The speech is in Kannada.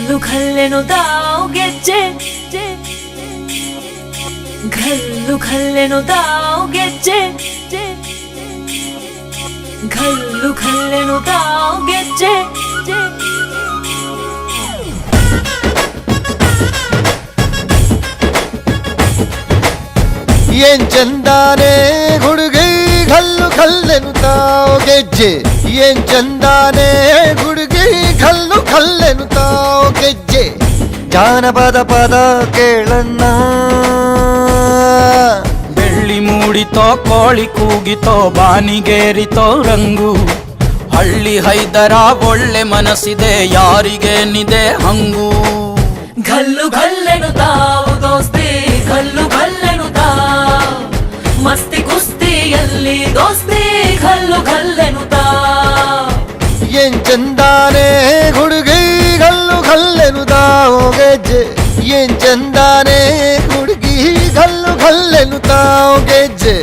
ಘಲ್ಲು ಘಲ್ಲೆನು ಗೆಜ್ಜೆ ಘಲ್ಲು ಘಲ್ಲೆನು ಗೆಜ್ಜೆ ಘಲ್ಲು ಘಲ್ಲೆನು ಗೆಜ್ಜೆ ಏನ್ ಚಂದಾನೆ ಹುಡುಗಿ ಘಲ್ಲು ಘಲ್ಲೆನು ಗೆಜ್ಜೆ ಏನ್ ಚಂದಾನೆ ಹುಡುಗಿ ಘಲ್ಲು ಘಲ್ಲೆನು ಗೆಜ್ಜೆ ಜಾನಪದ ಪದ ಕೇಳಣ್ಣ ಬೆಳ್ಳಿ ಮೂಡಿತೋ ಕೋಳಿ ಕೂಗಿತೋ ಬಾನಿಗೇರಿತೋ ರಂಗು ಹಳ್ಳಿ ಹೈದರ ಒಳ್ಳೆ ಮನಸ್ಸಿದೆ ಯಾರಿಗೇನಿದೆ ಹಂಗು ಘಲ್ಲು ಘಲ್ಲೆನು ದೋಸ್ತಿ ಘಲ್ಲು ಘಲ್ಲೆನು ಮಸ್ತಿ ಕುಸ್ತಿಯಲ್ಲಿ ದೋಸ್ತಿ ಘಲ್ಲು ಘಲ್ಲೆನು ಏನ್ ಚಂದಾನೆ ಹುಡುಗಿ ಘಲ್ಲು ಘಲ್ಲೆನು ಗೆಜ್ಜೆ ಏನ್ ಚಂದಾನೆ ಹುಡುಗಿ ಘಲ್ಲು ಘಲ್ಲೆನು ಗೆಜ್ಜೆ